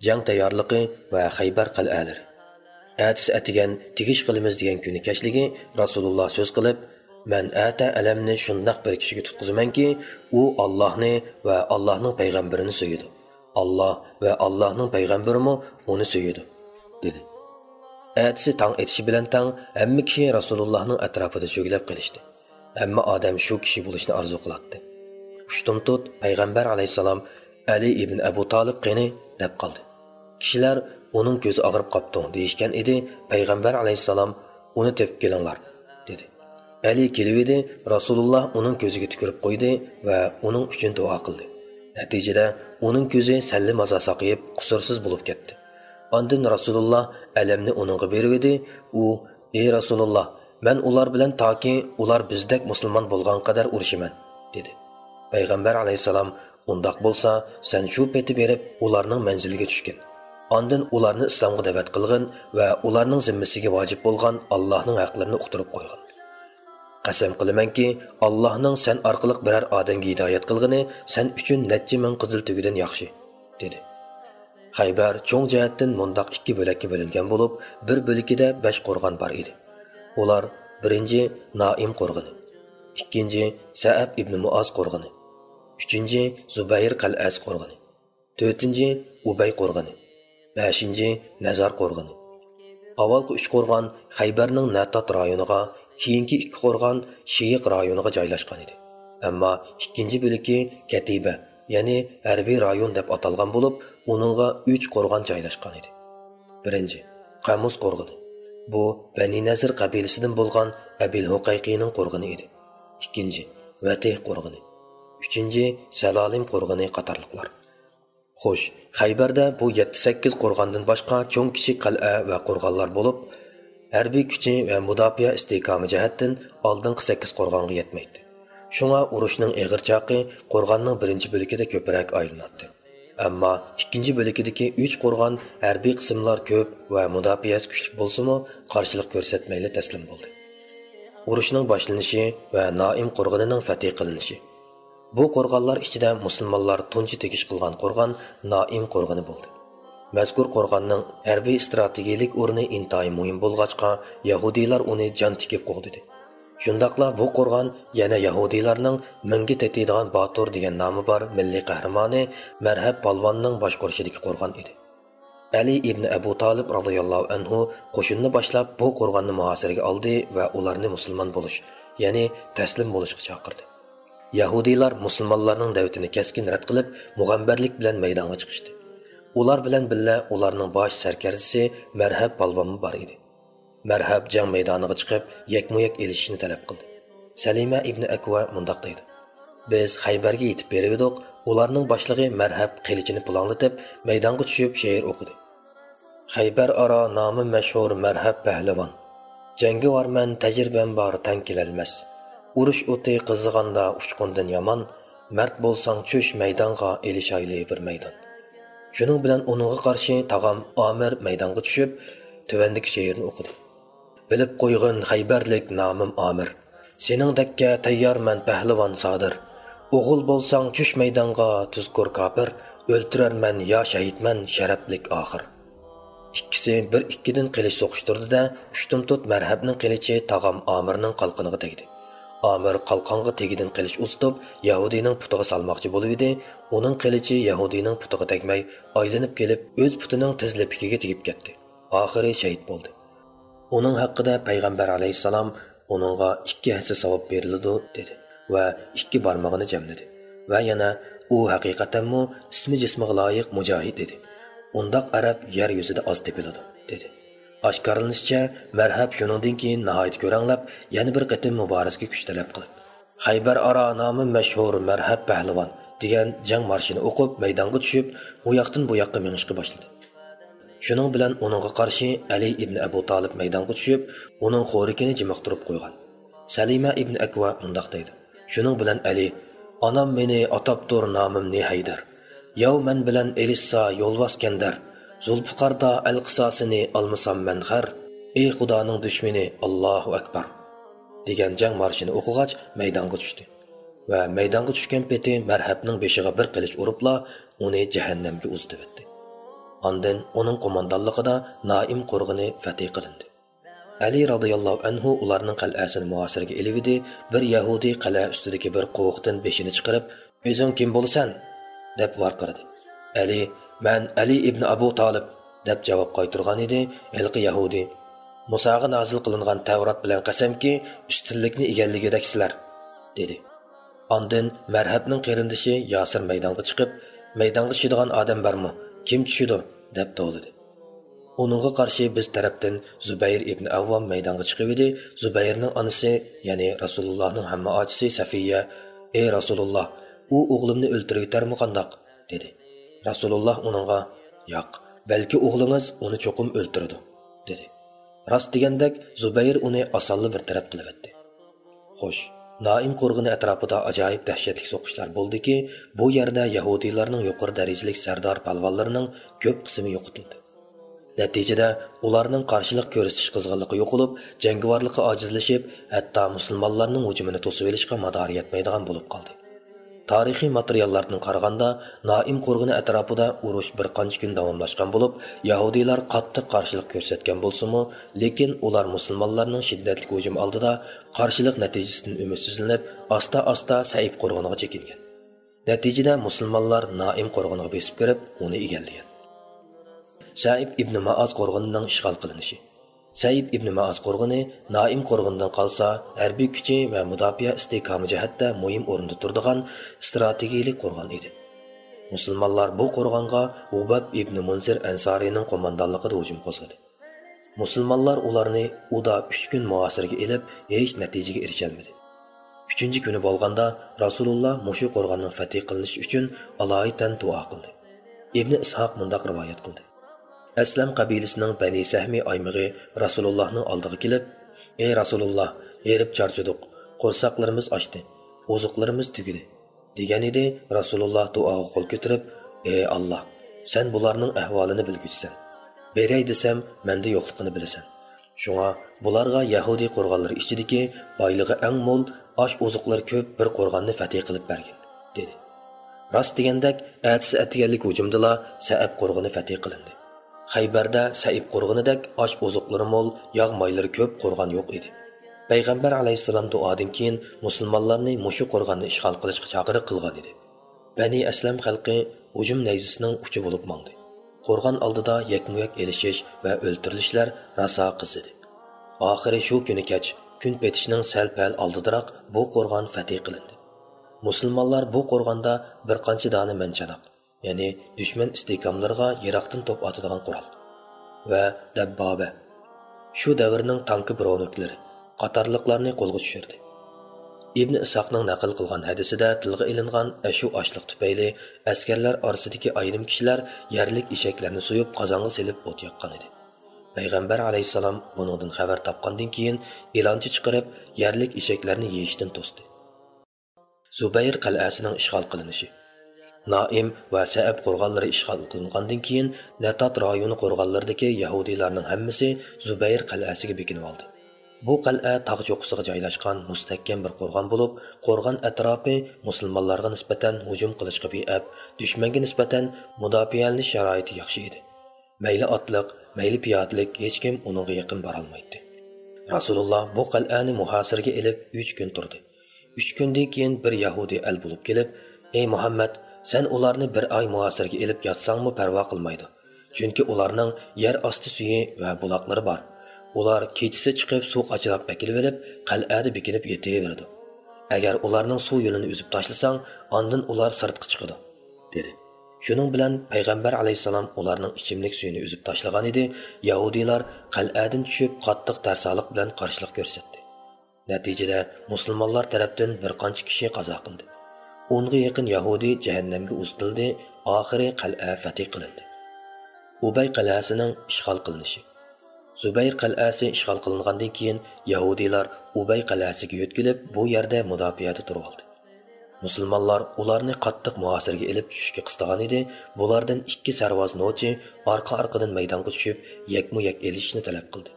jang tayyorligi va Xaybar qal'alari. Әтіс әтіген тегіш қылымыз деген күні кәшлігі Расулуллах сөз қылып, «Мән әті әлемні шындақ бір кішіге тұтқызымен ки, о Аллахны вә Аллахның пайғамбарыны сөйеді. Аллах вә Аллахның пайғамбары му оны сөйеді», деді. Әтісі таң етіші білен таң, әмі кіші Расулуллахның әтрапыда сөйлеп қылышты. Әмі адам шу кіші болышны арзу қылатты. Ұштым тұт, пайғамбар алейхиссалам Әли ибн Әбу Талib қені деп қалды. Kişiler onun gözü ağırıp kaptı deyişken idi. Peygamber aleyhisselam onu tepip gelinglar dedi. Ali kelibidi. Rasulullah onun gözüge tükürüp koydu ve onun için dua kıldı. Neticede onun gözü selli maza sakıyıp kusursuz bulup gitti. Andın Rasulullah elemni onunğa beribidi. O, ey Rasulullah, ben ular bilen ta ki ular bizdek Müslüman bolgan kadar uruşimen dedi. Peygamber aleyhisselam ondak bolsa sen şu peti berip ularının menziliga tushgin. Ondan ularni islomga da'vat qilgin va ularning zimmasiga vojib bo'lgan Allohning haqlarini uqtirib qo'ygin. Qasam qilamanki, Allohning sen orqali biror odamga hidoyat qilgani sen uchun necha ming qizil tugidan yaxshi, dedi. Xaybar cho'ng jihatdan mundaq ikki bo'lakka bo'lingan bo'lib, bir bo'likida 5 qo'rg'on bor edi. Ular birinchi Naim qo'rg'oni, ikkinchi Sa'ab ibn Muaz qo'rg'oni, uchinchi Zubayr qal'as qo'rg'oni, to'rtinchi Ubay qo'rg'oni, 5-ci Nazar qo'rg'oni. Avvalgi 3 qo'rg'on Xaybarning Natat rayoniga, keyingi 2 qo'rg'on Shiyiq rayoniga joylashgan edi. Ammo ikkinchi bo'ligi Katiba, ya'ni harbiy rayon deb atalgan bo'lib, uningga 3 qo'rg'on joylashgan edi. Birinchi Qamus qo'rg'oni. Bu Bani Nazir qabilasidan bo'lgan Abil Huqayqining qo'rg'oni edi. Ikkinchi Vatih qo'rg'oni. Uchinchi Salalim qo'rg'oni qatorliqlar. Xo'sh, Xaybarda bu 7-8 qo'rg'ondan boshqa cho'ng kichik qal'a va qo'rg'onlar bo'lib, harbiy kuchi va mudofaa istehkomi jihatdan oldingi 8 qo'rg'onga yetmaydi. Shunga urushning eg'ir chaqi qo'rg'onning birinchi bo'ligida ko'proq aylanadi. Ammo ikkinchi bo'ligidagi 3 qo'rg'on harbiy qismlar ko'p va mudofaasi kuchli bo'lsa-mu, qarshilik ko'rsatmayli taslim bo'ldi. Urushning boshlanishi va Naim qo'rg'onining fath qilinishi. Bu qo'rg'onlar ichida musulmonlar tunji tegish qilgan qo'rg'on Naim qo'rg'oni bo'ldi. Mazkur qo'rg'onning harbiy strategik o'rni intayin muhim bo'lg'achqa, Yahudiylar uni jon tikib qo'g'didi. Shundaqla bu qo'rg'on yana Yahudiylarning mingi tetiydigan Batur degan nomi bor milliy qahramoni Marhab polvonning boshqarishidagi qo'rg'on edi. Ali ibn Abu Talib radhiyallohu anhu qo'shinni boshlab bu qo'rg'onni muhosiraga oldi va ularni musulmon bo'lish, ya'ni taslim bo'lishga chaqirdi. Yahudiylar musulmonlarning da'vatini keskin rad qilib, mug'ambarlik bilan maydonga chiqishdi. Ular bilan birga ularning bosh sarkarchisi Marhab polvon bor edi. Marhab jang maydoniga chiqib, yakmoyak elishishni talab qildi. Salima ibn Akva mundaq deydi: "Biz Xaybarga yetib berdik, ularning boshlig'i Marhab qilichini planlatib, maydonga tushib she'r o'qidi. Xaybar aro nomi mashhur Marhab pahlavon. Jangi varman tajribam bor tan kelolmas. Urush o'ti qizig'anda uchqundan yomon, mard bo'lsang cho'sh maydonga elishayli bir maydon." Shuning bilan uningga qarshi tag'am Amir maydonga tushib, tuvandagi she'rni o'qidi. "Bilib qo'yg'in Xaybarlik nomim Amir. Seningdakka tayyorman pahlavon sodir. O'g'il bo'lsang cho'sh maydonga tuzkur kofir, o'ltirarman yo shahidman sharaflik oxir." İkkisi bir ikkidan qilich so'qishtirdi-da, ushtum tut Marhabning qilichi tag'am Amirning qalqiniga tegdi. Amir qalqonga tegidan qilich uztib, Yahudiyning putiga salmoqchi bo'lib edi. Uning qilichi Yahudiyning putiga tegmay, aylanib kelib, o'z putining tizlipiga tegib ketdi. Oxiri shahid bo'ldi. Uning haqida payg'ambar alayhisalom uningga 2 hassa savob beriladi dedi va 2 barmog'ini jamladi. Va yana u haqiqatanmi ismi jismiga loyiq mujohid dedi. Undaq arab yer yuzida oz tepiladi dedi. Oshkorlanishicha, Marhab shuningdan keyin nihoyat ko'ranglab, yana bir qatim muborakga kuch talab qilib, Xaybar aro nomi mashhur Marhab pahlavon degan jang marshini o'qib, maydonga tushib, u yoqdan bu yoqqa mengishga boshladi. Shuning bilan uningga qarshi Ali ibn Abu Talib maydonga tushib, uning xo'rikini jimiqtirib qo'ygan. Salima ibn Akva mundaq deydi: "Shuning bilan Ali, onam meni ataptur nomimni Haydar. Yow men bilan elissa yo'lvas kandar. Zulfiqarda al-qisosini almasam men xar. Ey Xudoning dushmani, Allohu akbar" degan jang marshini o'qigach maydonga tushdi. Va maydonga tushgan peti Marhabning beshiga bir qilich uribla uni jahannamga uzdi. Ondan uning qo'mondonligida Naim qo'rg'ini fath qilindi. Ali radhiyallohu anhu ularning qal'asini muhosiraga elivdi. Bir Yahudi qal'a ustidagi bir qo'qdan beshini chiqarib, "O'zing kim bo'lasan?" deb varqirdi. Ali, "Men Ali ibn Abu Talib" deb javob qaytargan edi. Elqi Yahudi, "Musoga nozil qilingan Tavrat bilan qasamki, ustunlikni egalligidaksizlar" dedi. Ondan Marhabning qarindishi Yasir maydonga chiqib, "Maydonga tushadigan odam bormi? Kim tushidi?" deb to'lidi. Onunğa qarşı biz tarafdan Zubayr ibn Avvam maydonga chiqib edi. Zubayrning onasi, ya'ni Rasulullohning hamma ochisi Safiya, "Ey Rasululloh, u o'g'limni o'ltirib yutarmi qandoq?" dedi. Rasululloh uningga, "Yo'q, balki o'g'lingiz uni cho'qim o'ltirdi" dedi. Rost degandek Zubayr uni osonli bir taraf qilib etdi. Xo'sh, Naim qo'rg'ini atrofida ajoyib dahshatli so'qishlar bo'ldiki, bu yerda Yahudiylarning yuqori darajalik sardor palvonlarining ko'p qismi yo'qotildi. Natijada ularning qarshilik ko'rsatish qizg'inligi yo'qolib, jangovarligi ojizlashib, hatto musulmonlarning hujumini to'sib olishga mador yetmaydigan bo'lib qoldi. Tarixiy materiallardan qaraganda, Naim qo'rg'ini atrofida urush bir qancha kun davomlashgan bo'lib, Yahudiylar qattiq qarshilik ko'rsatgan bo'lsa-mu, lekin ular musulmonlarning shiddatli hujum oldida qarshilik natijasidan umidsizlanib, asta-asta Saib qo'rg'oniga chekingan. Natijada musulmonlar Naim qo'rg'oniga besib kirib, uni egallagan. Saib ibn Maaz qo'rg'onining ishg'ol qilinishi. Saib ibn Maaz qo'rg'oni Naim qo'rg'onidan qolsa, harbiy kuchi va mudofaa istehkomi jihatda muhim o'rinda turadigan strategik qo'rg'on edi. Musulmonlar bu qo'rg'onga Ubab ibn Munzir Ansarining qo'mondonligida hujum qo'zg'adi. Musulmonlar ularni uda 3 kun muhosiraga elib, hech natijaga erisha olmadi. 3-kuni bo'lganda Rasululloh mushu qo'rg'onning fath qilinishi uchun aloyidan duo qildi. Ibn Ishoq mundaq rivoyat qildi. Aslam qabilasining Bani Sahmi aymig'i Rasulullohning oldiga kelib, "Ey Rasululloh, erib charchadik, qo'rsaqlarimiz ochdi, ozuqlarimiz tugidi" degan edi. Rasululloh duoga qo'l ko'tarib, "Ey Alloh, sen bularning ahvolini bilguchisan. Beray desam, menda yo'qligini bilasan. Shunga bularga Yahudi qo'rg'onlari ichidagi boyligi eng mo'l, osh-ozuqlar ko'p bir qo'rg'onni fath qilib bergin" dedi. Rost degandak, atisi atganlik hujumdala Sa'ab qo'rg'oni fath qilindi. Xaybarda Saib qo'rg'onidek osh-ozuqlari mo'l, yog' moylari ko'p qo'rg'on yo'q edi. Payg'ambar alayhissalom duodan keyin musulmonlarni mushu qo'rg'onni ishg'ol qilishga chaqiriq qilgan edi. Bani Aslam xalqi hujum nayzisining uchi bo'lib mangdi. Qo'rg'on oldida yakma-yak elishish va o'ltirilishlar raso qizidi. Oxiri shu kuni kech, kun petishning sal-pal oldidaroq bu qo'rg'on fath qilindi. Musulmonlar bu qo'rg'onda bir qancha dona manchanoq, ya'ni dushman istehkomlariga yiroqdan to'p otadigan qurol va dabboba, shu davrning tanki bronklari qatorliqlarni qo'lga tushirdi. Ibn Ishoqning naql qilgan hadisida tilga ilingan shu ochliq tufayli askarlar orasidagi ayrim kishilar yerlik eshaklarni so'yib qozonga selib o't yoqqan edi. Payg'ambar alayhissalom bundan xabar topgandan keyin e'lonchi chiqarib yerlik eshaklarni yeyishdan to'sdi. Zubayr qal'asining ishg'ol qilinishi. Naim va Sa'ab qo'rg'onlari ishg'ol qilingandan keyin Natat rayoni qo'rg'onlaridagi Yahudiylarning hammasi Zubayr qal'asiga bekinib oldi. Bu qal'a tog' cho'qqisiga joylashgan mustahkam bir qo'rg'on bo'lib, qo'rg'on atrofi musulmonlarga nisbatan hujum qilishga be'ab, dushmanga nisbatan mudofialanish sharoiti yaxshi edi. Mayli otliq, mayli piyodalik hech kim uningga yaqin bora olmaydi. Rasululloh bu qal'ani muhosiraga elib 3 kun turdi. 3 kundan keyin bir Yahudi al bo'lib kelib, "Ey Muhammad, sen ularni bir oy muhosiraga elib yatsangmi parvo qilmaydi. Chunki ularning yer osti suyi va buloqlari bor. Ular kechisi chiqib suv qachilab akilib olib, qal'ada bekinib yetaveradi. Agar ularning suv yo'lini uzib tashlasang, ondan ular sirtqa chiqadi" dedi. Shuning bilan Payg'ambar alayhisalom ularning ichimlik suyini uzib tashlagan edi. Yahudiylar qal'adan tushib qattiq tarsaliq bilan qarshilik ko'rsatdi. Natijada musulmonlar tarafdan bir qancha kishi qazo qildi. 10 ga yaqin Yahudi jahannamga uzitildi. Oxiri qal'a fath qilindi. Ubay qal'asining ishg'ol qilinishi. Zubayr qal'asi ishg'ol qilingandan keyin Yahudiylar Ubay qal'asiga yo'tkilib, bu yerda mudofaada turib oldi. Musulmonlar ularni qattiq muhosiraga elib tushishga qistagan edi. Bulardan 2 sarvoz nochi orqa-orqadan maydonga tushib, yakma-yak elishni talab qildi.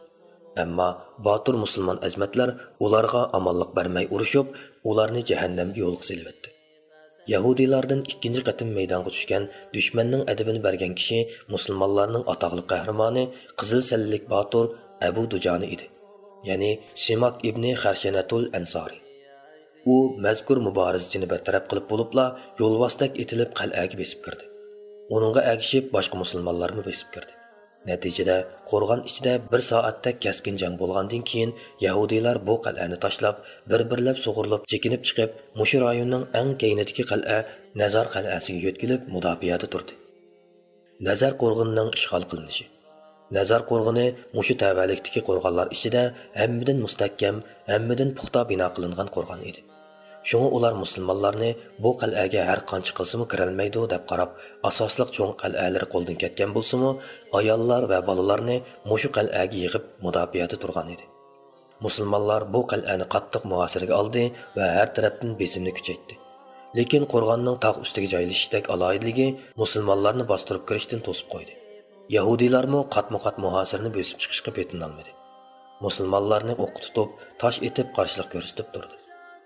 Ammo botur musulmon azmatlar ularga amonlik bermay urushib, ularni jahannamga yo'lga silib etdi. Yahudilardan ikkinchi qatim maydonga tushgan dushmanning adabini bergan kishi musulmonlarning atoqli qahramoni Qizil sallilik Batur Abu Dujani edi. Ya'ni Simak ibn Xarshanatul Ansari. U mazkur muborizchini bartaraf qilib bo'libla yo'lvostak etilib qal'aga besib kirdi. Uningga agishib boshqa musulmonlarni besib kirdi. Natijada qo'rg'on ichida 1 soatda keskin jang bo'lgandan keyin Yahudiylar bu qal'ani tashlab, bir-birlab sug'urilib chekinib chiqib, mushu rayonning eng keynidagi qal'a Nazar qal'asiga yo'tkilib mudofaada turdi. Nazar qo'rg'onining ishg'ol qilinishi. Nazar qo'rg'oni mushu tavallikdagi qo'rg'onlar ichida hammadan mustahkam, hammadan puxta bino qilingan qo'rg'on edi. Şunu ular musulmonlarni bu qal'aga har qancha qilsimi kirolmaydi deb qarab, asosliq cho'ng qal'alari qo'ldan ketgan bo'lsa-mu, ayollar va bolalarni mushu qal'aga yig'ib mudofaada turgan edi. Musulmonlar bu qal'ani qattiq muhosiraga oldi va har tarafdan besimni kuchaytdi. Lekin qo'rg'onning tog' ustiga joylashishdek aloyidligi musulmonlarni bostirib kirishdan to'sib qo'ydi. Yahudiylarmi qatma-qat muhosirani bosib chiqishga petinolmadi. Musulmonlarni o'q tutib, tosh etib qarshilik ko'rsatib turdi.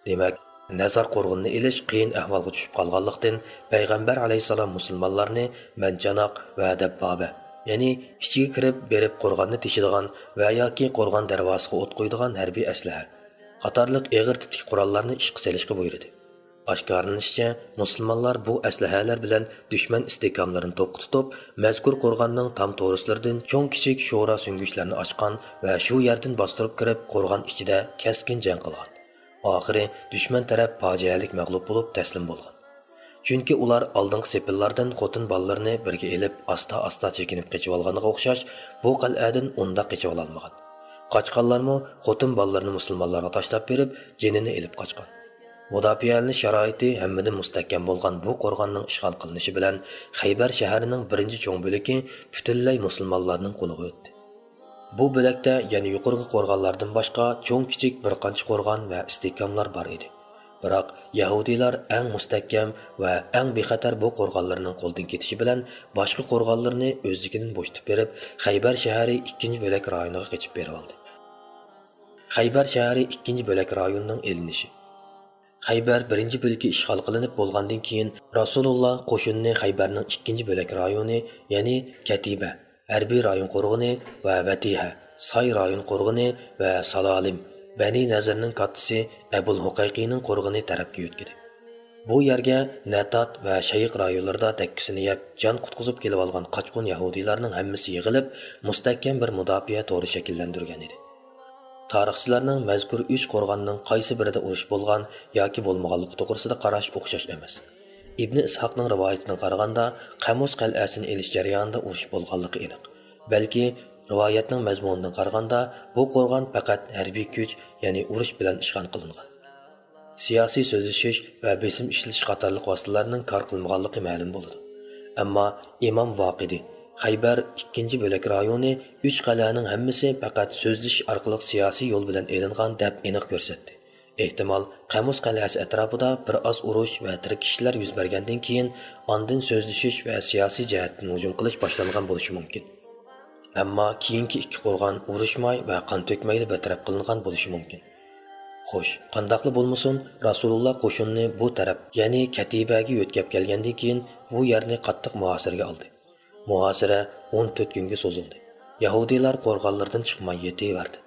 Demak, Nazar qo'rg'onini elish qiyin ahvolga tushib qolganlikdan payg'ambar alayhisalom musulmonlarni manchanoq va dabboba, ya'ni ichiga kirib berib qo'rg'onni teshadigan va yoki qo'rg'on darvozasiga o't qo'yadigan harbiy aslaha qatorliq og'ir tipdagi qurollarni ishga solishga buyurdi. Oshkorlanishicha, musulmonlar bu aslahalar bilan dushman istiqomlarini to'qitib, mazkur qo'rg'onning tam to'g'rislaridan cho'ng kichik sho'ra sungushlarini ochgan va shu yerdan bostirib kirib qo'rg'on ichida keskin jang qilgan. Oxiri dushman taraf fojialik mag'lub bo'lib taslim bo'lgan. Chunki ular oldingi sepillardan xotin bolalarni birga elib asta-asta chekinib qochib olganiga o'xshash, bu qal'adan unda qochib ololmagan. Qochqanlarmi xotin bolalarni musulmonlarga tashlab berib, jinini elib qochgan. Mudofianing sharoiti hammadan mustahkam bo'lgan bu qo'rg'onning ishg'ol qilinishi bilan Xaybar shahrining birinchi cho'ng bo'ligi butunlay musulmonlarning qo'liga o'tdi. Bu bo'lakda yana yuqorgi qo'rg'onlardan boshqa cho'ng kichik bir qancha qo'rg'on va istiqomlar bor edi. Biroq Yahudiylar eng mustahkam va eng bexatar bu qo'rg'onlarning qo'ldan ketishi bilan boshqa qo'rg'onlarni o'zligidan bo'shatib berib, Xaybar shahri ikkinchi bo'lak rayoniga qochib berib oldi. Xaybar shahri ikkinchi bo'lak rayonining elinishi. Xaybar birinchi bo'lagi ishg'ol qilinib bo'lgandan keyin Rasululloh qo'shinni Xaybarning ikkinchi bo'lak rayoni, ya'ni Katiba, harbiy rayon qo'rg'oni va Vatiha, Soy rayon qo'rg'oni va Salolim, Bani Nazirning kattasi Abul Huqayqiyning qo'rg'oni tarafga yo'tkadi. Bu yerga Natat va Shayiq rayonlarida takkisini yeb, jon qutqizib kelib olgan qochqin Yahudiylarning hammasi yig'ilib, mustahkam bir mudofaa to'ri shakllantirgan edi. Tarixchilarning mazkur 3 qo'rg'onning qaysi birida urush bo'lgan yoki bo'lmaganligi to'g'risida qarash o'xshash emas. Ibn Ishoqning rivoyatidan qaraganda, Qamus qal'asini elish jarayonida urush bo'lganligi aniq. Balki rivoyatning mazmunidan qaraganda, bu qo'rg'on faqat harbiy kuch, ya'ni urush bilan ishg'ol qilingan. Siyosiy so'zlashish va besim ishlatish qatorliq vositalarning kor qilmaganligi ma'lum bo'ldi. Ammo Imom Voqidi Xaybar ikkinchi bo'lak rayoni 3 qal'aning hammasi faqat so'zlashish orqali siyosiy yo'l bilan elingan deb aniq ko'rsatdi. Ehtimol Qamus qal'asi atrofida bir oz urush va tirik kishilar yuz bergandan keyin ondan so'zlashish va siyosiy jihatdan hujum qilish boshlangan bo'lishi mumkin. Ammo keyingi ikki qo'rg'on urushmay va qon to'kmayli bartaraf qilingan bo'lishi mumkin. Xo'sh, qandaqli bo'lmasin, Rasululloh qo'shinni bu taraf, ya'ni Katibaga yo'tkab kelgandan keyin bu yerni qattiq muhosiraga oldi. Muhosira 14 kunga cho'zildi. Yahudiylar qo'rg'onlardan chiqmay yetaverdi.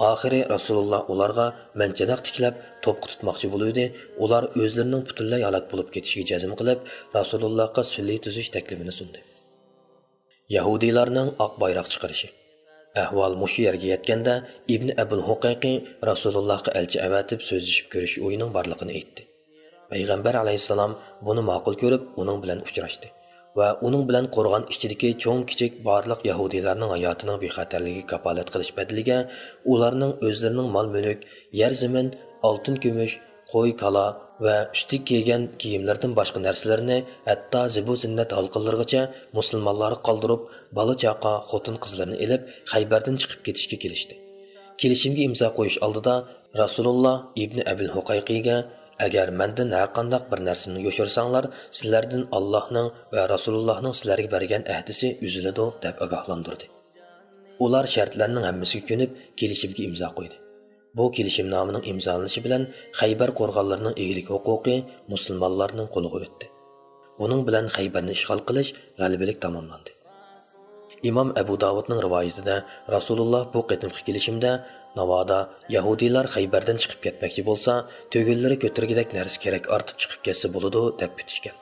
Oxiri Rasululloh ularga manchanoq tiklab to'pqa tutmoqchi bo'ldi. Ular o'zlarining butunlay halok bo'lib ketishiga jazm qilib, Rasulullohga sulh tuzish taklifini sundi. Yahudiylarning oq bayroq chiqarishi. Ahvol mushu yerga yetganda Ibn Abul Huqayqi Rasulullohga elchi avatib so'zlashib ko'rish o'yining borligini aytdi. Payg'ambar alayhisalom buni ma'qul ko'rib, uning bilan uchrashdi va uning bilan qo'rg'on ichidagi cho'ng kichik barliq Yahudiylarning hayotining bexatarligiga kafolat qilish badaliga ularning o'zlarining mol-mulk, yer-zamin, oltin, kumush, qo'y, kala va ustiga kiygan kiyimlardan boshqa narsalarni, hatto zibu-zinnat halqalarigacha musulmonlarga qoldirib, bola-chaqa, xotin-qizlarni elib Xaybardan chiqib ketishga kelishdi. Kelishimga imzo qo'yish oldida Rasululloh Ibn Abul Huqayqiga agar mendan har qanday bir narsani yo'shirsanglar, sizlardan Allohning va Rasulullohning sizlarga bergan ahdisi uziladi deb ogohlantirdi. Ular shartlarning hammasiga ko'nib kelishimga imzo qo'ydi. Bu kelishimnomaning imzolanishi bilan Xaybar qo'rg'onlarining egilik huquqi musulmonlarning qo'liga o'tdi. Buning bilan Xaybarni ishg'ol qilish g'alabalik tamomlandi. İmam Abu Davudning rivoyatida Rasululloh bu qitimqi kelishimda navoda Yahudiylar Xaybardan chiqib ketmoqchi bo'lsa, tugillari ko'tirgidek narsa kerak ortib chiqib ketsa bo'ladi deb bitishgan.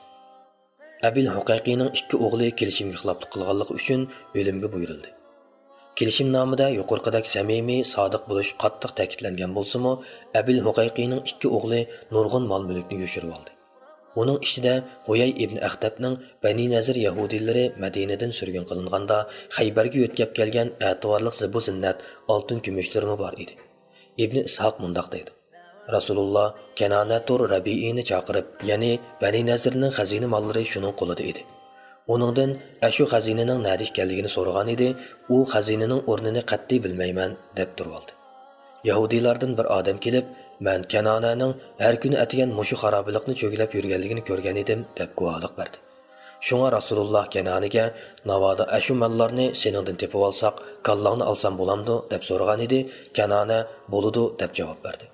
Abil Huqayqining ikki o'g'li kelishimga xiloflik qilganligi uchun o'limga buyurildi. Kelishimnomada yuqorqidek samimiy, sodiq bo'lish qattiq ta'kidlangan bo'lsa-mu, Abil Huqayqining ikki o'g'li nurg'un mol-mulkni yushirib oldi. Uning ichida Huyay ibn Axtabning Bani Nazir Yahudilari Madinadan surgun qilinganda Xaybarga yo'tkab kelgan e'tiborli zibu zinnat oltin kumushlarmi bor edi. Ibn Ishoq mundoq deydi. Rasululloh Kanatur Rabi'ini chaqirib, ya'ni Bani Nazirning xazina mollari shuning qo'lida edi. Uningdan ashu xazinaning nada ekanligini so'ragan edi, u xazinaning o'rnini qat'iy bilmayman deb turib oldi. Yahudilardan bir odam kelib, "Men Kanonaning har kuni atigan mushu xarobilikni cho'gilab yurganligini ko'rgan edim" deb guvohlik berdi. Shunga Rasululloh Kanoniga "Navoda ashu mallarni seningdan tepib olsak, kallangni olsam bo'lamdi" deb so'ragan edi. Kanona "Bo'ladi" deb javob berdi.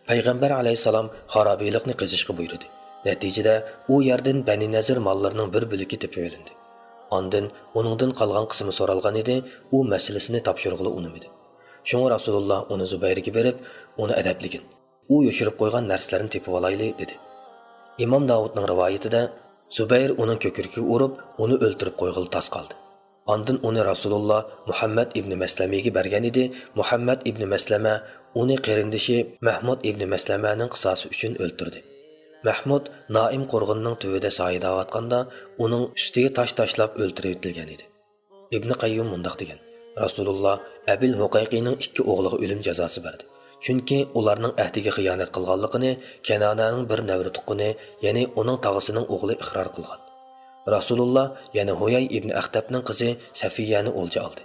Payg'ambar alayhisalom xarobilikni qizishga buyurdi. Natijada u yerdan Bani Nazir mollarining bir bo'ligi tepib olindi. Ondan uningdan qolgan qismi so'ralgan edi, u masalasini topshirg'ili unimidi. Shunga Rasululloh uni Zubayrga berib, uni adabligin. U yoshirib qo'ygan narsalarni tepib olayli dedi. Imom Davudning rivoyatida Zubayr uning ko'krigiga urib, uni o'ltirib qo'yg'ili tas qoldi. Ondan uni Rasululloh Muhammad ibn Maslamaga bergan edi. Muhammad ibn Maslama uni qarindishi Mahmud ibn Maslamaning qisosi uchun o'ltirdi. Mahmud Naim qo'rg'onning tuvida soyida o'tganda uning ustiga tosh tashlab o'ltirib etilgan edi. Ibn Qayyum mundoq degan: Rasululloh Abil Huqayqining ikki o'g'liga o'lim jazosi berdi. Chunki ularning ahdiga xiyonat qilganligini Kanonaning bir navri tuqquni, ya'ni uning tog'asining o'g'li iqror qilgan. Rasululloh yana Huyay ibn Axtabning qizi Safiyani o'lja oldi.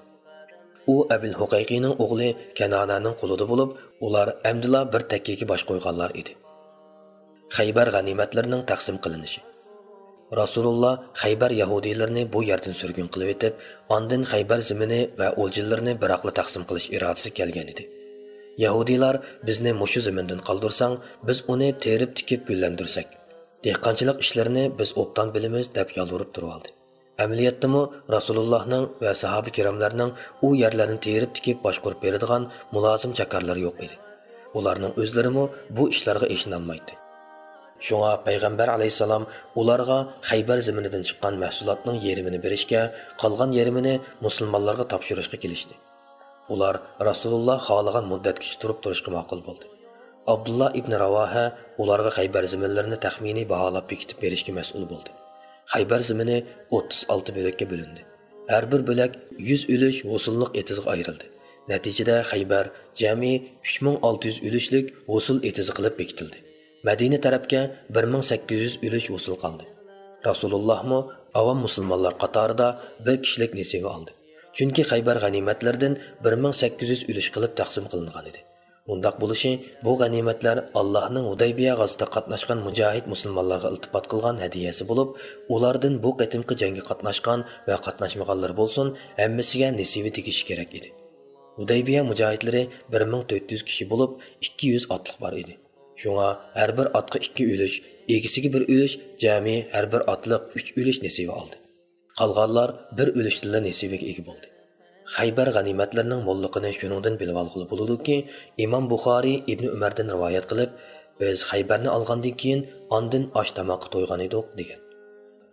U Abil Huqayqining o'g'li Kanonaning qo'lida bo'lib, ular amdila bir takkiga bosh qo'yganlar edi. Xaybar g'animatlarining taqsim qilinishi. Rasululloh Xaybar Yahudilarini bu yerdan surgun qilib etib, ondan Xaybar zimini va o'ljillarini biroqli taqsim qilish irodasi kelgan edi. Yahudilar bizni mushu zimindan qoldirsang, biz uni terib tikib gullandirsak, dehqonchilik ishlarini biz obdan bilamiz deb yolvorib turib oldi. Amaliyotdami Rasulullohning va sahoba kiramlarning u yerlarni terib tikib boshqurib beradigan mulozim chakarlari yo'q edi. Ularning o'zlarimi bu ishlarga eshina-olmaydi. Shunga Payg'ambar alayhisalom ularga Xaybar ziminidan chiqqan mahsulotning yerimini berishga, qolgan yerimini musulmonlarga topshirishga kelishdi. Ular Rasululloh xohlagan muddatgacha turishga ma'qul bo'ldi. Abdullah ibn Ravoha ularga Xaybar ziminlarini taxminiy baholab bekitib berishga mas'ul bo'ldi. Xaybar zimini 36 bo'lakka bo'lindi. Har bir bo'lak 100 ulush hosillik etizga ayrildi. Natijada Xaybar jami 3600 ulushlik hosil etizi qilib bekitildi. Madina tarafga 1800 ulush hosil qoldi. Rasulullohmi avam musulmonlar qatorida bir kishilik nasiba oldi. Chunki Xaybar g'animatlaridan 1800 ulush qilib taqsim qilingan edi. Bundaq bo'lishi bu g'animatlar Allohning Hudaybiya g'azotida qatnashgan mujohid musulmonlarga iltifot qilgan hadiyasi bo'lib, ulardan bu qatimqi jangga qatnashgan va qatnashmaganlar bo'lsin, hammasiga nasiba tegishi kerak edi. Hudaybiya mujohidlari 1400 kishi bo'lib, 200 otliq bor edi. Shunga har bir otga 2 ulush, egisiga 1 ulush, jami har bir otliq 3 ulush nasiba oldi. Qolganlar 1 ulushdan nasibaga ega bo'ldi. Xaybar g'animatlarining mo'lligini shuningdan bilib olg'ili bo'ladi-ki, Imom Buxoriy Ibn Umardan rivoyat qilib, biz Xaybarni olgandan keyin ondan osh tamoqqa to'ygan edik degan.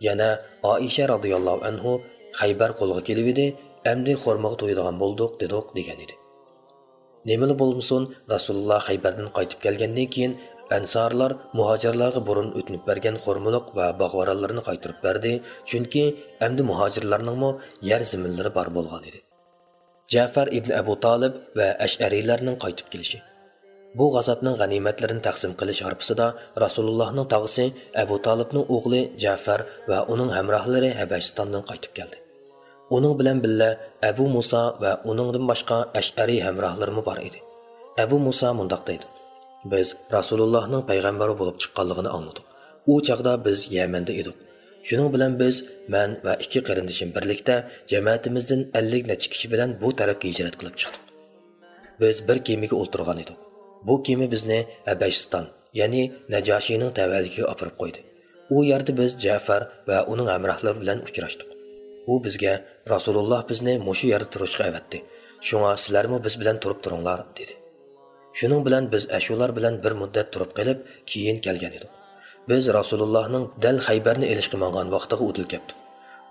Yana Oisha radhiyallohu anhu Xaybar qo'lga kelib edi, endi xurmoga to'ydigan bo'ldik dedik degan edi. Nemali bo'lmasin, Rasululloh Xaybardan qaytib kelgandan keyin Ansarlar muhojirlarga burun o'tib bergan xurmolik va bog'varallarni qaytarib berdi, chunki endi muhojirlarning yer ziminlari bor bo'lgan edi. Ja'far ibn Abu Talib va Ash'ariylarning qaytib kelishi. Bu g'azotning g'animatlarini taqsim qilish harpisida Rasulullohning tog'asi Abu Talibning o'g'li Ja'far va uning hamrohlari Habashistondan qaytib keldi. Uning bilan birga Abu Musa va uningdan boshqa Ash'ari hamrohlarimi bor edi. Abu Musa mundoq deydi: Biz Rasulullohning payg'ambari bo'lib chiqqanligini angladik. U chaqda biz Yamanda edik. Shuning bilan biz, men va ikki qarindishim birlikda jamoatimizdan 50 necha kishi bilan bu tarafga hijrat qilib chiqdik. biz bir kemaga o'ltirgan edik. Bu kema bizni Habashiston, ya'ni Najoshining tavalligiga olib qo'ydi. U yerda biz Ja'far va uning hamrohlari bilan uchrashdik. U bizga Rasululloh bizni mushu yerda turishga avatdi. Shunga sizlarmi biz bilan turib turinglar dedi. Shuning bilan biz ashular bilan bir muddat turib qolib, keyin kelgan edik. Biz Rasulullohning dal Xaybarni elishga mangan vaqtiga o'til keldik.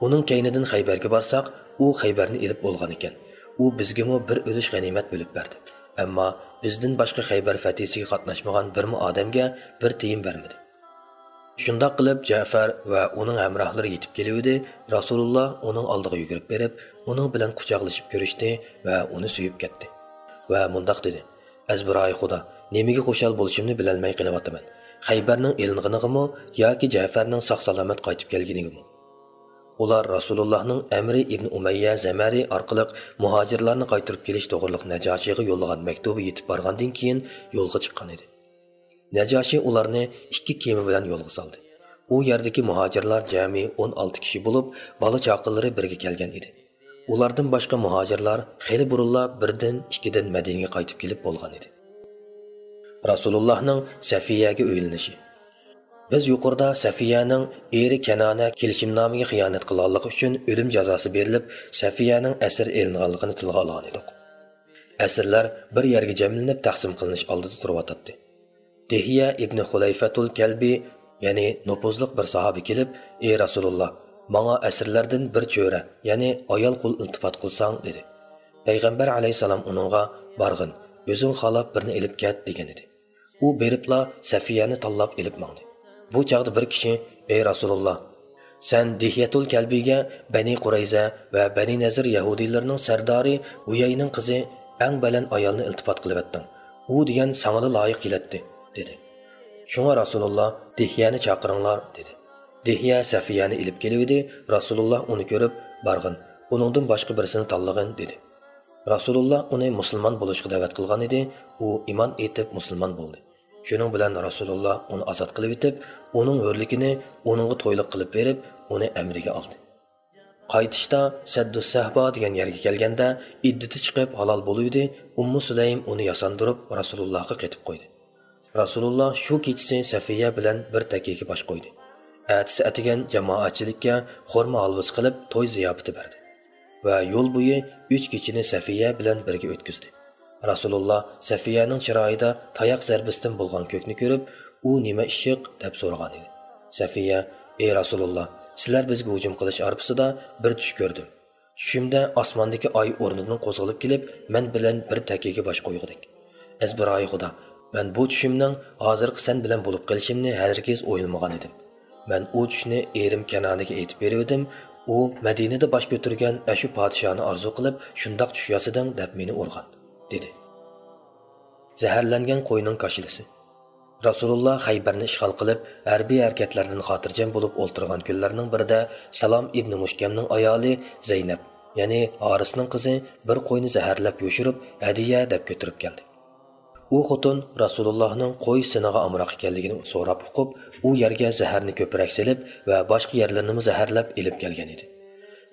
Uning keynidan Xaybarga borsak, u Xaybarni elib bo'lgan ekan. U bizga bir o'lish g'animat bo'lib berdi. Ammo bizdan boshqa Xaybar fatisiga qatnashmagan bir odamga bir tiyin bermadi. Shundoq qilib Ja'far va uning hamrohlari yetib keluvdi. Rasululloh uning oldiga yugurib berib, uning bilan quchoqlashib ko'rishdi va uni suyib ketdi. Va mundoq dedi: "Azbiroy Xudo, nimaga xushal bo'lishimni bilolmay qolyapman. Xaybarning elinganigimi yoki Ja'farning sog'-salomat qaytib kelganigimi?" Ular Rasulullohning Amri ibn Umayya Zamari orqali muhojirlarni qaytarib kelish to'g'riliq Najoshiga yo'llagan maktubi yetib borgandan keyin yo'lga chiqqan edi. Najoshi ularni 2 kema bilan yo'lga soldi. U yerdagi muhojirlar jami 16 kishi bo'lib, bola chaqalari birga kelgan edi. Ulardan boshqa muhojirlar xeyli burunla birdan, ikkidan Madinaga qaytib kelib bo'lgan edi. Rasulullohning Safiyaga o'ylanishi. Biz yuqorida Safiyaning eri Kanana kelishimnomiga xiyonat qilganligi uchun o'lim jazosi berilib, Safiyaning asir elinganligini tilga olgan edik. Asirlar bir yerga jamlanib taqsim qilinish oldida turib Dehiya ibn Xulayfatul Kalbi, ya'ni nopozliq bir sahabi kelib, "Ey Rasululloh, menga asirlardan bir cho'ra, ya'ni ayol qul iltifot qilsang" dedi. Payg'ambar alayhisalom uningga "Barg'in, o'zing xalab birini elib ket" degan edi. U beribla Safiyani tanlab elib mangdi. Bu chaqda bir kishi: "Ey Rasululloh, sen Dehiyatul Kalbiga Bani Qurayza va Bani Nazir Yahudiylarining sardori Uyayning qizi eng baland ayolni iltifot qilyapting. U degan sanga loyiq keladi" dedi. Shunga Rasululloh Dihiyani chaqiringlar dedi. Dihiya Safiyani ilib kelibdi. Rasululloh uni ko'rib, "Barg'in, uningdan boshqa birisini tanlag'in" dedi. Rasululloh uni musulmon bo'lishga da'vat qilgan edi. U iymon etib musulmon bo'ldi. Shuning bilan Rasululloh uni ozod qilib etib, uning hurligini uningga to'yliq qilib berib, uni amriga oldi. Qaytishda Saddus Sahba degan yerga kelganda iddati chiqib halol bo'luvdi. Ummu Sulaym uni yasandırib Rasulullohga ketib qo'ydi. Rasululloh shu kechasi Safiya bilan bir takiga bosh qo'ydi. Atisi atigan jamoatchilikka xurmo halvasi qilib to'y ziyofati berdi va yo'l bo'yi 3 kechini Safiya bilan birga o'tkazdi. Rasululloh Safiyaning chiroyida tayoq zarbasidan bo'lgan ko'kni ko'rib, u nima ishiq deb so'ragan edi. Safiya: "Ey Rasululloh, sizlar bizga hujum qilish arpasida bir tush ko'rdim. Tushimda osmondagi oy o'rnidan qo'zg'alib kelib, men bilan bir takiga bosh qo'ygandik. Azbiroy Xudo, men bu tushimning hozirgi sen bilan bo'lib qolishimni hargiz o'ylamagan edim. Men u tushni erim Kananaga aytib berdim. U Madinada bosh ko'targan ashu podshoni orzu qilib, shundoq tush yasadan deb meni urgan" dedi. Zaharlangan qo'yning kashilasi. Rasululloh Xaybarni ishg'ol qilib, harbiy harakatlardan xotirjam bo'lib o'ltirgan kunlarning birida Salom ibn Mushkamning ayoli Zaynab, ya'ni Harisning qizi bir qo'yni zaharlab yo'shirib, hadiya deb ko'tarib keldi. U xotin Rasulullohning qo'y siniga amroq ekanligini so'rab uqib, u yerga zaharni ko'proq selib va boshqa yerlarni zaharlab elib kelgan edi.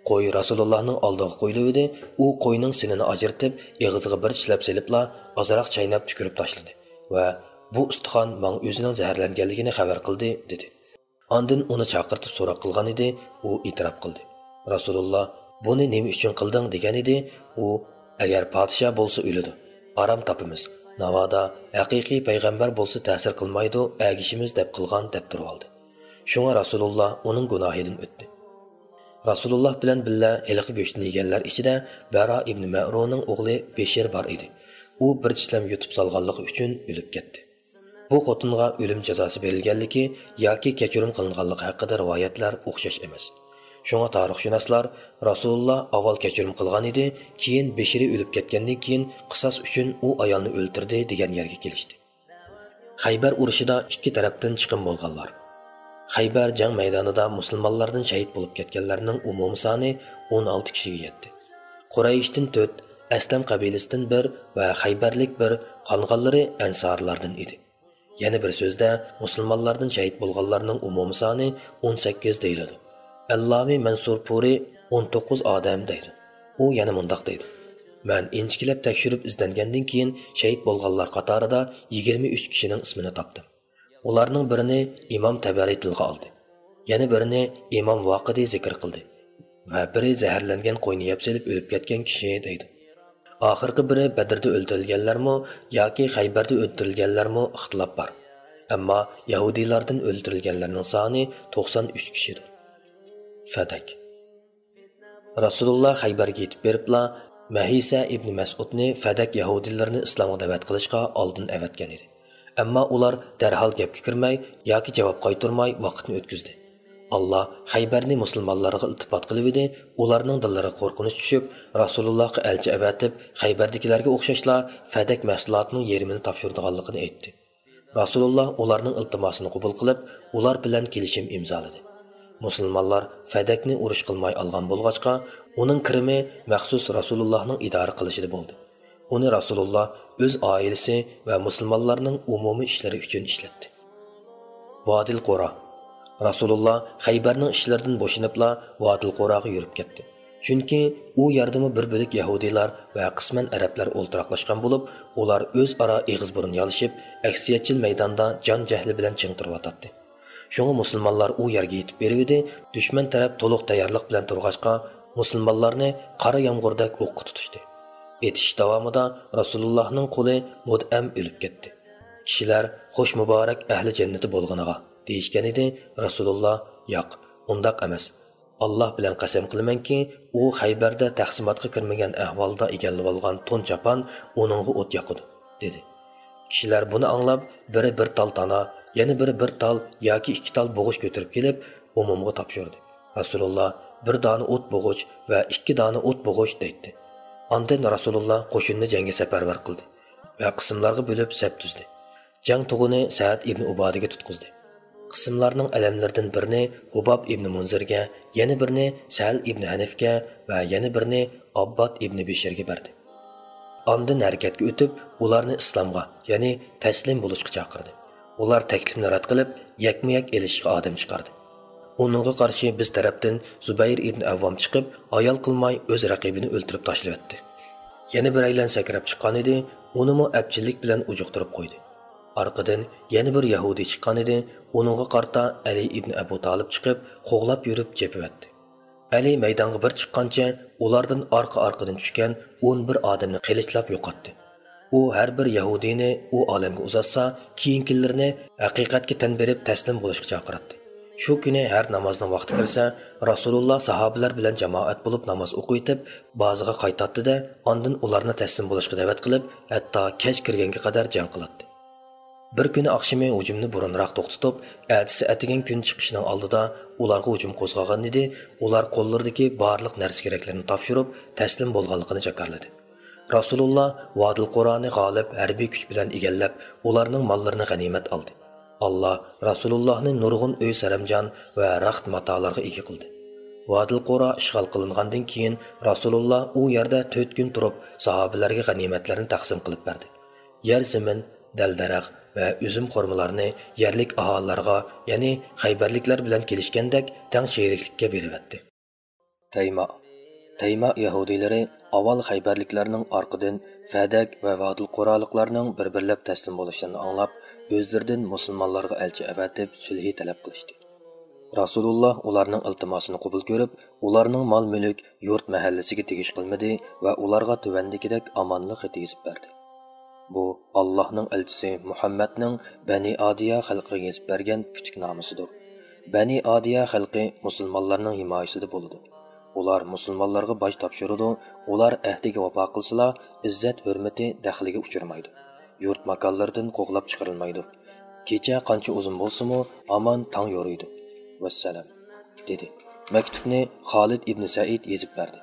Qo'y Rasulullohning oldiga qo'yildi. U qo'yning sinini ajratib, eg'iziga bir tishlab selibla ozroq chaynab tukurib tashladi va "Bu ustixon menga o'zining zaharlanganligini xabar qildi" dedi. Ondan uni chaqirtib so'roq qilgan edi. U e'tirof qildi. Rasululloh "Buni nima uchun qilding?" degan edi. U "Agar podsha bo'lsa o'ladi, aram topimiz. Navoda haqiqiy payg'ambar bo'lsa ta'sir qilmaydi, agishimiz" deb qilgan deb turib oldi. Shunga Rasululloh uning gunohidan o'tdi. Rasululloh bilan billa heliqi go'shtni yeganlar ichida Bara ibn Ma'running o'g'li Beshir bor edi. U bir tishlam yutib solganligi uchun o'lib ketdi. Bu xotinga o'lim jazosi berilganligi yoki kechirim qilinganligi haqida rivoyatlar o'xshash emas. Shunga tarixshunoslar Rasululloh avval kechirim qilgan edi, keyin Beshiri o'lib ketgandan keyin qisos uchun u ayolni o'ldirdi degan yerga kelishdi. Xaybar urushida ikki tarafdan chiqim bo'lganlar. Xaybar jang maydonida musulmonlardan shahid bo'lib ketganlarning umumiy soni 16 kishiga yetdi. Qurayshdan 4, Aslam qabilasidan 1 va Xaybarlik 1 qolganlari Ansorlardan edi. Yana bir so'zda musulmonlardan shahid bo'lganlarning umumiy soni 18 deyiladi. Allami Mansur Puri 19 odam deydi. U yana mundoq deydi: man inchikilab tekshirib izlangandan keyin shahid bo'lganlar qatorida 23 kishining ismini topdim. Ularning birini imom Tabariy tilga oldi. Yana birini imom Vaqidi zikr qildi. Va biri zaharlangan qo'yni yeb selib o'lib ketgan kishi deydi. Oxirgi biri Badrda o'ldirilganlarmi yoki Xaybarda o'ldirilganlarmi ixtilof bor. Ammo Yahudiylardan o'ldirilganlarning soni 93 kishidir. Fadak. Rasululloh Xaybarga yetib beribla Mahisa ibn Mas'udni Fadak Yahudiylarni islomga da'vat qilishga oldin avatgan edi. Ammo ular darhol gapga kirmay yoki javob qaytarmay vaqtni o'tkazdi. Allah Xaybarni musulmonlarga iltifot qilib edi, ularning dillariga qo'rqinch tushib, Rasulullohga elchi avatib, Xaybardagilarga o'xshashla Fadak mahsulotining yerimini topshirganligini aytdi. Rasululloh ularning iltimosini qabul qilib, ular bilan kelishim imzoladi. Musulmonlar Fadakni urush qilmay olgan bo'lg'achqa, uning kirimi maxsus Rasulullohning idora qilishida bo'ldi. Uni Rasululloh o'z oilasi va musulmonlarning umumiy ishlari uchun ishlatdi. Vodil Qura. Rasululloh Xaybarning ishlaridan bo'shinibla Vodil Quraga yurib ketdi. Chunki u yerdami bir bo'lik Yahudiylar va qisman arablar o'ltiraqlashgan bo'lib, ular o'zaro eg'iz burun yalishib, aksiyatchil maydonda jon jahli bilan chingtirib Şoňa musulmonlar u yerga yetib berdi. Düşman taraf to'liq tayyorlik bilan turg'achqa, musulmonlarni qora yomg'irdak o'qqa tutishdi. Etish davomida Rasulullohning qo'li mudam o'lib ketdi. Kishilar xo'sh muborak ahli jannati bo'lganiga deyishgan edi. Rasululloh yo'q, undaq emas. Alloh bilan qasam qilamanki, u Xaybarda taqsimotga kirmagan ahvolda egallab olgan to'n chapan uningga o't yoqdi, dedi. Kishilar buni anglab, biri bir tal tana, yana biri bir tal yoki ikki tal bo'g'ish ko'tarib kelib, umumga topshirdi. Rasululloh bir dona o't bo'g'ich va ikki dona o't bo'g'ich deydi. Ondan Rasululloh qo'shinni jangga safarbar qildi va qismlarga bo'lib saf tuzdi. Jang tug'uni Sa'd ibn Ubadiga tutqizdi. Qismlarning alamlaridan birini Hubab ibn Munzirga, yana birini Sa'l ibn Hanifga va yana birini Abbad ibn Bishirga berdi. Ondan harakatga o'tib, ularni islomga, ya'ni taslim bo'lishga chaqirdi. Ular taklifni rad qilib, yakma-yak elishga odam chiqardi. Uningga qarshi biz tarafdan Zubayr ibn Avvom chiqib, ayol qilmay o'z raqibini o'ltirib tashlavatdi. Yana bir aylan sakrab chiqqan edi, unimi apchillik bilan ujuqtirib qo'ydi. Arqadan yana bir Yahudi chiqqan edi, uningga qarta Ali ibn Abu Talib chiqib, qo'g'lab yurib jepivatdi. Ali maydonga bir chiqqancha, ulardan orqa-orqadan tushgan 11 odamni qilichlab yo'qotdi. U har bir Yahudini u olamga uzatsa, keyingilarini haqiqatga tan berib taslim bo'lishga chaqirdi. Shu kuni har namozning vaqti kirsa, Rasululloh sahobalar bilan jamoat bo'lib namoz o'qiytib, ba'ziga qaytatdi-da, ondan ularni taslim bo'lishga da'vat qilib, hatto kech kirganga qadar jang qildi. Bir kuni oqshimi hujumni burunroq to'xtatib, ertasi atigan kun chiqishning oldida ularga hujum qo'zg'agan edi. Ular qo'llaridagi barliq narsa keraklarni topshirib, taslim bo'lganligini jakarladi. Rasululloh Vodil Qur'oni g'olib harbiy kuch bilan egallab, ularning mollarini g'animat oldi. Allah Rasulullohning nurg'un uy saramjon va raxt matolarga ega qildi. Vodil Qura ishg'ol qilingandan keyin Rasululloh u yerda 4 kun turib, sahobalarga g'animatlarni taqsim qilib berdi. Yer zamin, dal-daraxt va üzüm xurmalarini yerlik aholilarga, ya'ni Xaybarliklar bilan kelishgandek tang sheriklikka beribdi. Tayma Yahudiylari avval Xaybarliklarning orqadan Fadak va Vodil Quraliklarning bir-birlab taslim bo'lishlarini anglab, o'zlaridan musulmonlarga elchi avatib sulh talab qilishdi. Rasululloh ularning iltimosini qabul ko'rib, ularning mol-mulk, yurt mahallasiga tegish qilmadi va ularga tuvandikidek omonlik yetkazib berdi. Bu Allohning elchisi Muhammadning Bani Adiya xalqiga yezib bergan putuk nomisidir. Bani Adiya xalqi musulmonlarning himoyasida bo'ladi. Ular musulmonlarga bosh topshiradi, ular ahdiga vafo qilsalar, izzat hurmati daxliga uchirmaydi. Yurt makonlaridan qo'g'lab chiqarilmaydi. Kecha qancha uzun bo'lsa-mu, amon tong yoriydi. Vassalam, dedi. Maktubni Xolid ibn Said yezib berdi.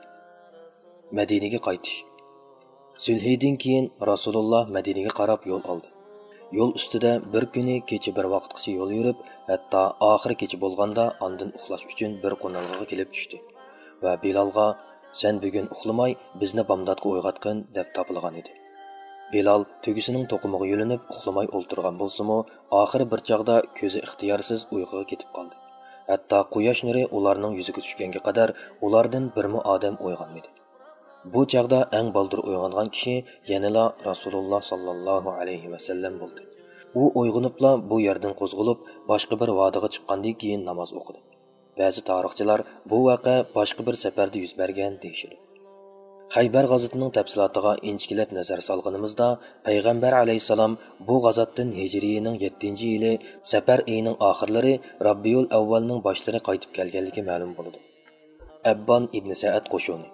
Madinaga qaytish. Sulhdan keyin Rasululloh Madinaga qarab yo'l oldi. Yo'l ustida bir kuni kecha bir vaqtgacha yo'l yurib, hatto oxir kecha bo'lganda ondan uxlash uchun bir qo'nalg'iga kelib tushdi. Va Bilalga "Sen bugun uxlamay bizni bomdodga uyg'otqin" deb topilgan edi. Bilal tugisining to'qimiga yo'linib uxlamay o'ltirgan bo'lsa-mu, oxiri bir chaqda ko'zi ixtiyorsiz uyquga ketib qoldi. Hatto quyosh nuri ularning yuziga tushganga qadar ulardan birmi odam uyg'onmadi. Bu chaqda eng baldır uyg'ongan kishi yanala Rasululloh sallallohu alayhi vasallam bo'ldi. U uyg'onibla bu yerdan qo'zg'alib, boshqa bir vodiga chiqqandan keyin namoz o'qidi. Ba'zi tarixchilar bu voqea boshqa bir safarda yuz bergan deyishadi. Xaybar g'azotning tafsilotiga inchikilab nazar solganimizda, payg'ambar alayhisalom bu g'azotdan Hijriyaning 7-yili safar oyining oxirlari Rabbiyul Avvalning boshlari qaytib kelganligi ma'lum bo'ldi. Abbon ibn Sa'ad qo'shuni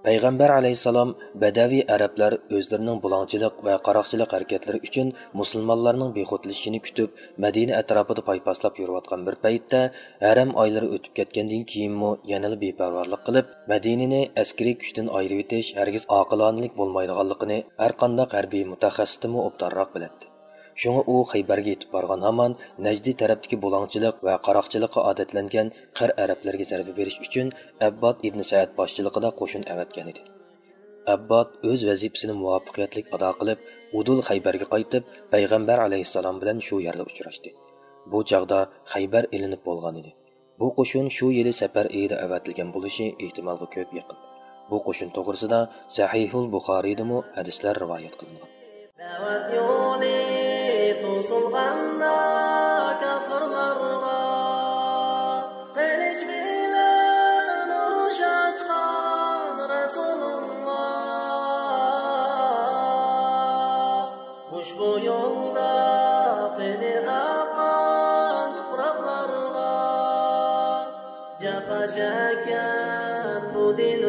Payg'ambar alayhisalom Badaviy arablar o'zlarining bulongchilik va qaroqchilik harakatlari uchun musulmonlarning bexotlashishini kutib, Madina atrofida paypaslab yurayotgan bir paytda haram oylari o'tib ketgandan keyinmi yana beparvarlik qilib, Madinani askariy kuchdan ayirib etish hargiz oqilonalik bo'lmaydiganligini har qanday harbiy mutaxassismi obdarroq biladi. Şuna u Xaybarga yetib borgan hamon Najdi tarafdagi bulongchilik va qaroqchilikqa odatlangan qir arablarga zarba berish uchun Abbod ibn Sa'ad boshchiligida qo'shin avatgan edi. Abbod o'z vazifasini muvaffaqiyatli ado qilib, Udul Xaybarga qaytib, payg'ambar alayhissalom bilan shu yerda uchrashdi. Bu chaqda Xaybar elinib bo'lgan edi. Bu qo'shin shu yili safar oyida avatilgan bo'lishi ehtimolga ko'p yaqin. Bu qo'shin to'g'risida Sahihul Buxoriyda hadislar rivoyat qilingan. To'sulganda kafirlarga qilich bilan urush ochgan Rasululloh ushbu yo'lda qini aqqan tuproqlarga japa chekkan bu din